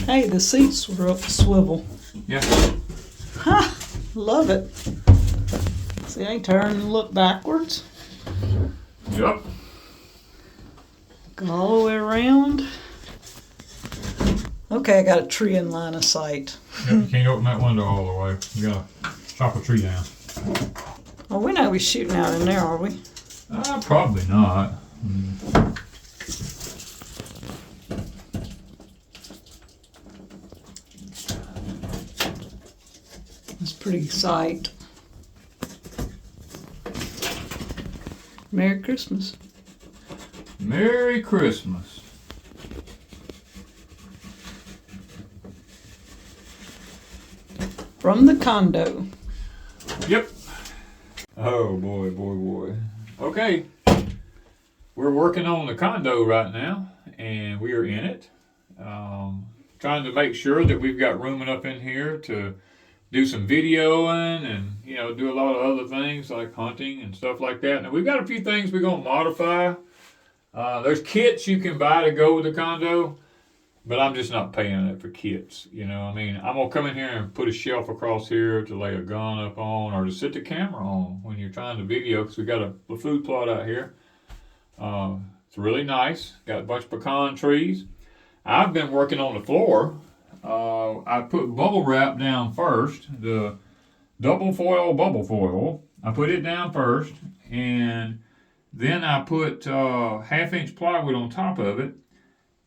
Hey, the seats swivel. Yeah. Ha! Love it. See, I turn and look backwards. Yep. Go all the way around. Okay, I got a tree in line of sight. Yep, you can't open that window all the way. You gotta chop a tree down. Oh, we're not gonna be shooting out in there, are we? Probably not. It's a pretty sight. Merry Christmas. Merry Christmas. From the condo. Yep. Oh boy, boy, boy. Okay. We're working on the condo right now, and we are in it. Trying to make sure that we've got room enough in here to do some videoing and, you know, do a lot of other things like hunting and stuff like that. Now, we've got a few things we're going to modify. There's kits you can buy to go with the condo, but I'm just not paying it for kits. You know, I mean, I'm going to come in here and put a shelf across here to lay a gun up on or to sit the camera on when you're trying to video, because we got a food plot out here. It's really nice. Got a bunch of pecan trees. I've been working on the floor. I put bubble wrap down first, the double foil bubble foil. I put it down first, and then I put half-inch plywood on top of it.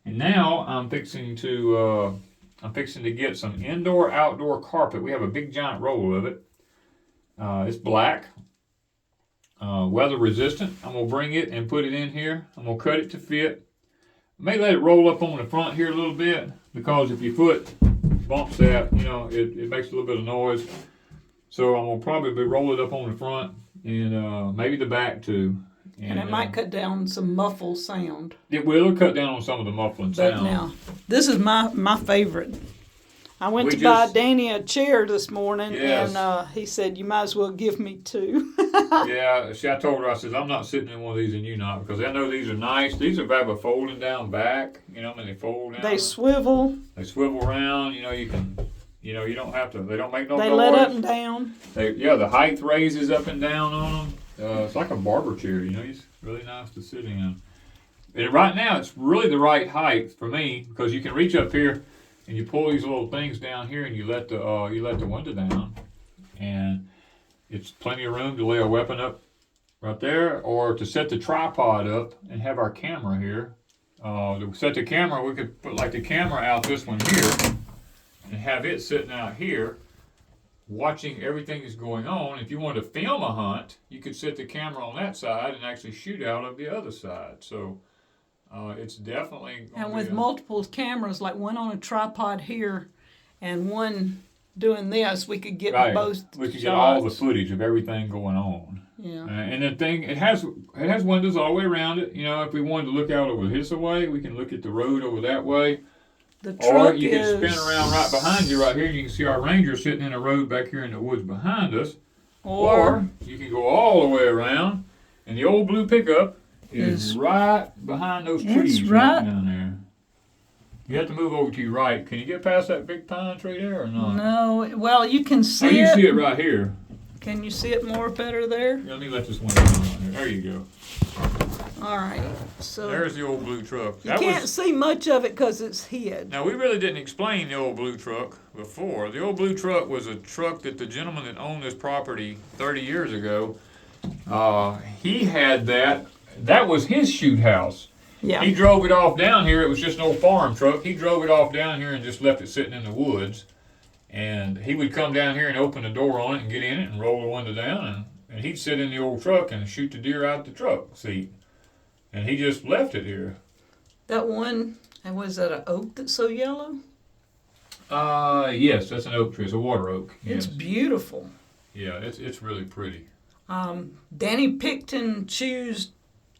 And now I'm fixing to get some indoor-outdoor carpet. We have a big giant roll of it. It's black, weather resistant. I'm gonna bring it and put it in here. I'm gonna cut it to fit. I may let it roll up on the front here a little bit, because if your foot bumps that, you know, it makes a little bit of noise. So I'm gonna probably roll it up on the front and maybe the back too. And it might cut down some muffled sound. It will cut down on some of the muffling sound. But now, this is my favorite. I went to buy Danny a chair this morning, yes. And he said, you might as well give me two. Yeah, see, I told her, I said, I'm not sitting in one of these and you not, because I know these are nice. These have a folding down back, you know, and they fold down. They swivel. They swivel around, you know, you can, you know, you don't have to, they don't make no noise. They let up and down. The height raises up and down on them. It's like a barber chair, you know, it's really nice to sit in. And right now, it's really the right height for me, because you can reach up here and you pull these little things down here and you let the window down, and it's plenty of room to lay a weapon up right there, or to set the tripod up and have our camera here. To set the camera, we could put like the camera out this one here and have it sitting out here watching everything that's going on. If you wanted to film a hunt, you could set the camera on that side and actually shoot out of the other side. So it's definitely... And with multiple cameras, like one on a tripod here and one doing this, we could get both We could shots. get all the footage of everything going on. Yeah. And the thing, it has windows all the way around it. You know, if we wanted to look out over this way, we can look at the road over that way. The truck or you can spin around right behind you right here. You can see our Ranger sitting in a road back here in the woods behind us. Or you can go all the way around, and the old blue pickup is right behind those trees right down there. You have to move over to your right. Can you get past that big pine tree there or not? No. Well, you can see it. You can see it right here. Can you see it more better there? Yeah, let me let this one down right here. There you go. All right. So there's the old blue truck. You can't see much of it because it's hid. Now, we really didn't explain the old blue truck before. The old blue truck was a truck that the gentleman that owned this property 30 years ago, he had that. That was his shoot house. Yeah. He drove it off down here. It was just an old farm truck. He drove it off down here and just left it sitting in the woods. And he would come down here and open the door on it and get in it and roll the window down. And he'd sit in the old truck and shoot the deer out the truck seat. And he just left it here. That one, and was that an oak that's so yellow? Yes, that's an oak tree. It's a water oak. Yes. It's beautiful. Yeah, it's really pretty. Danny picked and chose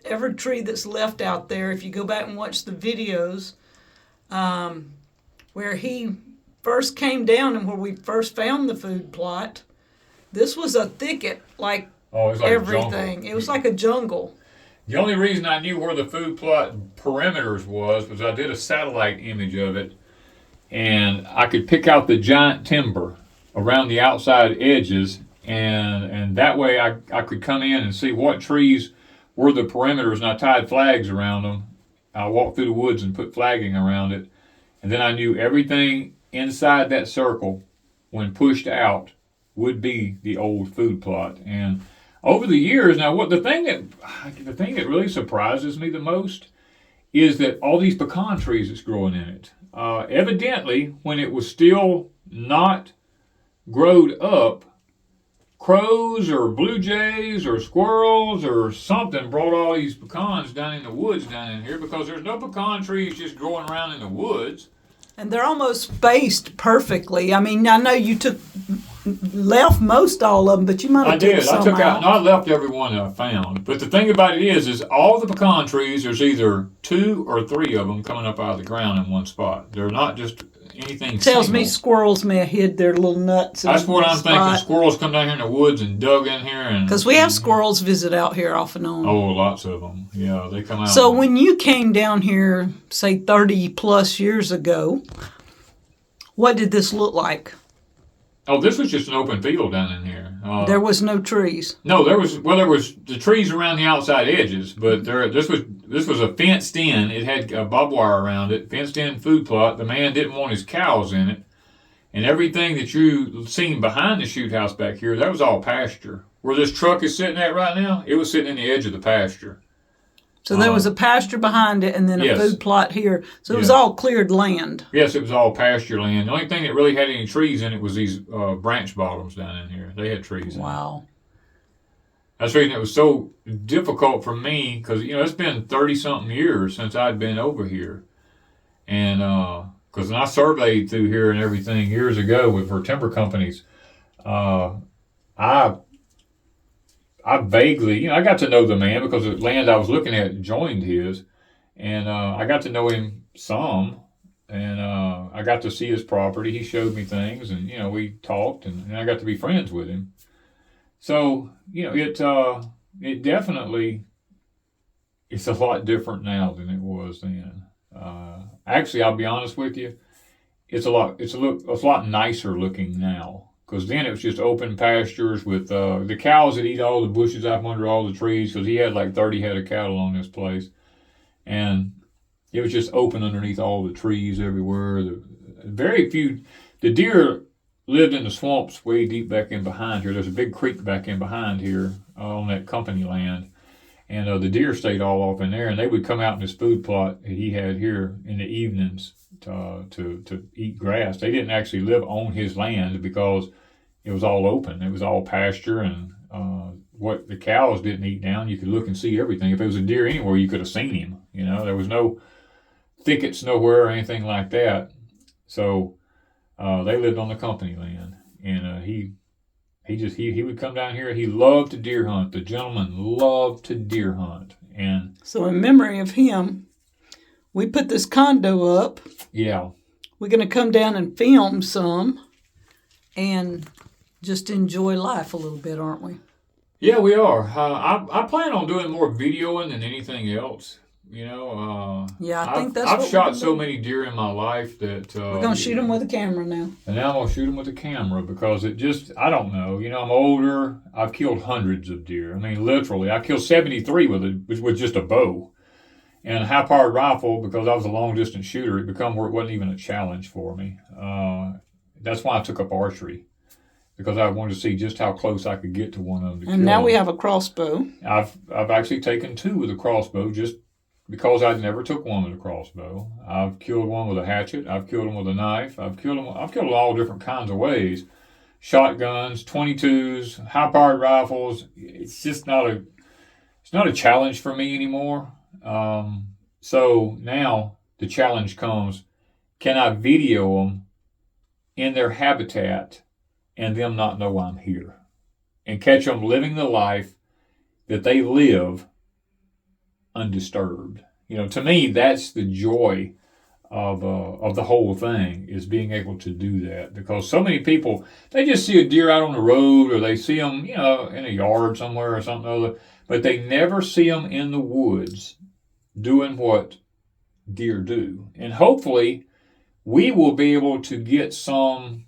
every tree that's left out there. If you go back and watch the videos, where he first came down and where we first found the food plot, this was a thicket like everything. It was like a jungle. The only reason I knew where the food plot perimeters was I did a satellite image of it. and I could pick out the giant timber around the outside edges, and that way I could come in and see what trees were the perimeters, and I tied flags around them. I walked through the woods and put flagging around it, and then I knew everything inside that circle, when pushed out, would be the old food plot. And over the years, now the thing that really surprises me the most is that all these pecan trees that's growing in it. Evidently, when it was still not growed up, crows or blue jays or squirrels or something brought all these pecans down in the woods down in here, because there's no pecan trees just growing around in the woods. And they're almost spaced perfectly. I mean, I know you left most all of them, but you might have taken some out. I took out. No, I left every one that I found. But the thing about it is all the pecan trees, there's either 2 or 3 of them coming up out of the ground in one spot. They're not just anything tells single. Me squirrels may have hid their little nuts. That's what I'm thinking. Squirrels come down here in the woods and dug in here. Because we have squirrels visit out here off and on. Oh, lots of them. Yeah, they come out. So when you came down here, say 30 plus years ago, what did this look like? Oh, this was just an open field down in here. There was no trees. No, there was the trees around the outside edges, but this was a fenced in. It had a barbed wire around it, fenced in food plot. The man didn't want his cows in it, and everything that you seen behind the shoot house back here, that was all pasture. Where this truck is sitting at right now, it was sitting in the edge of the pasture. So there was a pasture behind it and then a food plot here. So it was all cleared land. Yes, it was all pasture land. The only thing that really had any trees in it was these branch bottoms down in here. They had trees in it. Wow. That's the reason it was so difficult for me, because, it's been 30-something years since I'd been over here. And because when I surveyed through here and everything years ago for timber companies, I vaguely, I got to know the man because the land I was looking at joined his, and I got to know him some, and I got to see his property. He showed me things, and we talked, and I got to be friends with him. So it definitely, it's a lot different now than it was then. Actually, I'll be honest with you, it's a lot nicer looking now. Because then it was just open pastures with the cows that eat all the bushes out from under all the trees, because he had like 30 head of cattle on this place. And it was just open underneath all the trees everywhere. The deer lived in the swamps way deep back in behind here. There's a big creek back in behind here on that company land. And the deer stayed all off in there, and they would come out in this food plot that he had here in the evenings to eat grass. They didn't actually live on his land because it was all open. It was all pasture, and what the cows didn't eat down, you could look and see everything. If there was a deer anywhere, you could have seen him. There was no thickets nowhere or anything like that. So they lived on the company land, and he would come down here. He loved to deer hunt. The gentleman loved to deer hunt. And so in memory of him, we put this condo up. Yeah. We're going to come down and film some and just enjoy life a little bit, aren't we? Yeah, we are. I plan on doing more videoing than anything else. I think that's I've shot so many deer in my life that we're gonna shoot them with a camera now. And now I'm gonna shoot them with a camera because I don't know. I'm older. I've killed hundreds of deer. I mean, literally, I killed 73 with just a bow and a high-powered rifle. Because I was a long-distance shooter, it wasn't even a challenge for me. That's why I took up archery, because I wanted to see just how close I could get to one of them. And now we have a crossbow. I've actually taken 2 with a crossbow just because I never took one with a crossbow. I've killed one with a hatchet. I've killed them with a knife. I've killed them all different kinds of ways. Shotguns, 22s, high-powered rifles. It's just not a challenge for me anymore. So now the challenge comes: can I video them in their habitat and them not know I'm here, and catch them living the life that they live undisturbed? To me, that's the joy of the whole thing, is being able to do that. Because so many people, they just see a deer out on the road, or they see them, in a yard somewhere or something other, but they never see them in the woods doing what deer do. And hopefully, we will be able to get some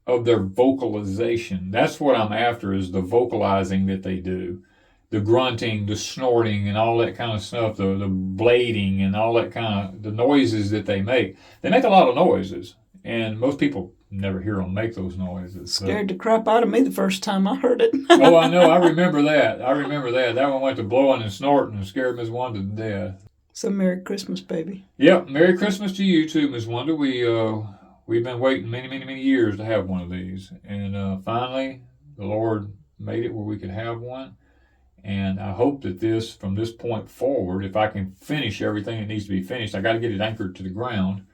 of their vocalization. That's what I'm after, is the vocalizing that they do. The grunting, the snorting, and all that kind of stuff, the blading and all that kind of, the noises that they make. They make a lot of noises, and most people never hear them make those noises. Scared the crap out of me the first time I heard it. Oh, I know. I remember that. That one went to blowing and snorting and scared Miss Wanda to death. So Merry Christmas, baby. Yep, Merry Christmas to you too, Miss Wanda. We've been waiting many years to have one of these, and finally the Lord made it where we could have one. And I hope that from this point forward, if I can finish everything that needs to be finished, I got to get it anchored to the ground.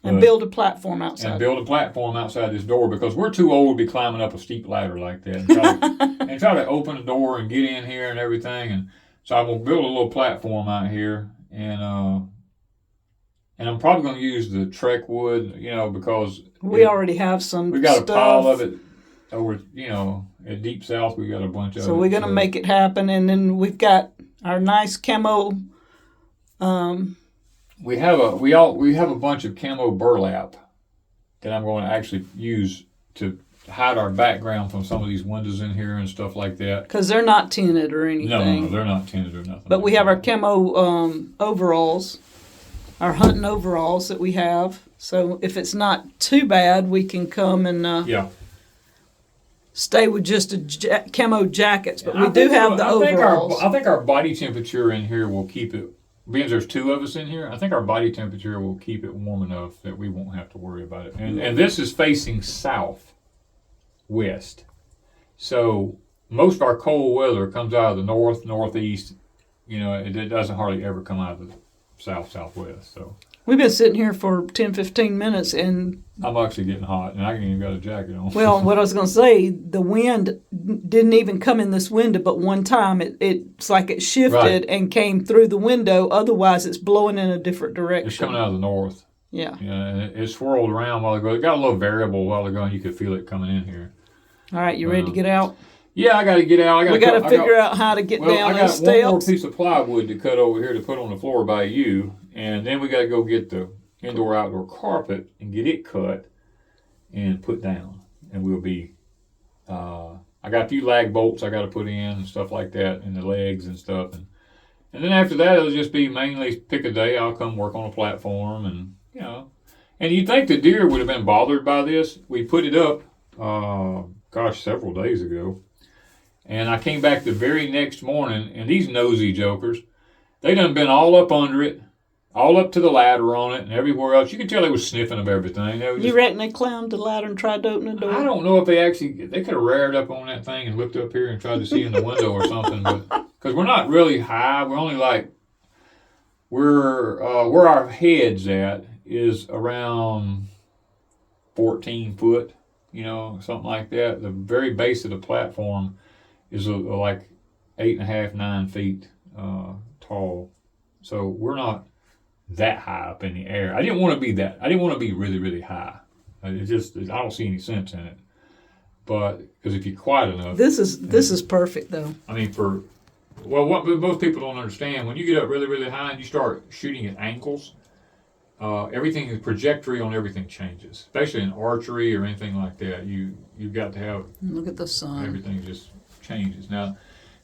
And build a platform outside. And build a platform outside this door, because we're too old to be climbing up a steep ladder like that. And try to open the door and get in here and everything. And so I'm going to build a little platform out here. And I'm probably going to use the Trek wood, because... We already have some We got stuff. a pile of it over, at Deepsouth. We got a bunch of it. So we're going to make it happen. And then we've got our nice camo... We have a bunch of camo burlap that I'm going to actually use to hide our background from some of these windows in here and stuff like that. Because they're not tinted or anything. No, they're not tinted or nothing. But we have our camo overalls, our hunting overalls that we have. So if it's not too bad, we can come and stay with just camo jackets. But we do have the overalls. I think our body temperature in here will keep it. Because there's two of us in here, I think our body temperature will keep it warm enough that we won't have to worry about it. And this is facing southwest. So most of our cold weather comes out of the north, northeast. It doesn't hardly ever come out of the southwest. So we've been sitting here for 10, 15 minutes, and I'm actually getting hot, and I ain't even got a jacket on. Well, what I was going to say, the wind didn't even come in this window, but one time it's like it shifted and came through the window. Otherwise, it's blowing in a different direction. It's coming out of the north. Yeah. And it swirled around a while ago. It got a little variable a while ago, and you could feel it coming in here. All right, you ready to get out? Yeah, I got to get out. We got to figure out how to get down those steps. I got one more piece of plywood to cut over here to put on the floor by you, and then we got to go get the indoor-outdoor carpet and get it cut and put down. And we'll be... I got a few lag bolts I got to put in and stuff like that, and the legs and stuff. And then after that, it'll just be mainly pick a day. I'll come work on a platform, and, And you'd think the deer would have been bothered by this. We put it up, several days ago. And I came back the very next morning, and these nosy jokers, they done been all up under it, all up to the ladder on it, and everywhere else. You could tell they was sniffing of everything. You reckon they climbed the ladder and tried to open the door? I don't know if they could have reared up on that thing and looked up here and tried to see in the window or something. But because we're not really high, we're only where our head's at is around 14 foot, something like that. The very base of the platform is like 8.5, 9 feet tall. So we're not that high up in the air. I didn't want to be that. I didn't want to be really, really high. I don't see any sense in it. But because if you're quiet enough, this is perfect though. I mean, what most people don't understand, when you get up really, really high and you start shooting at ankles, everything, the trajectory on everything changes, especially in archery or anything like that. You've got to have. Look at the sun. Everything just changes. Now,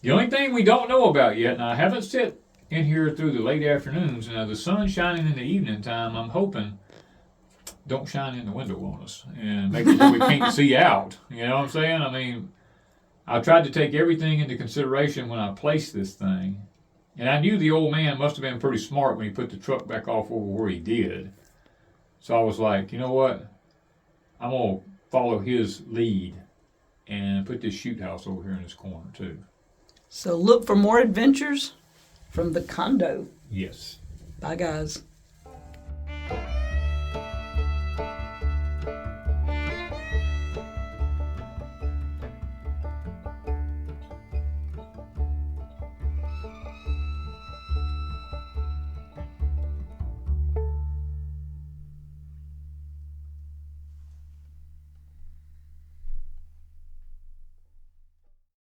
the only thing we don't know about yet, and I haven't sat in here through the late afternoons, the sun shining in the evening time, I'm hoping don't shine in the window on us and make it so we can't see out. You know what I'm saying? I mean, I tried to take everything into consideration when I placed this thing. And I knew the old man must have been pretty smart when he put the truck back off over where he did. So I was like, you know what? I'm going to follow his lead and put this shoot house over here in this corner too. So look for more adventures from the condo. Yes. Bye, guys.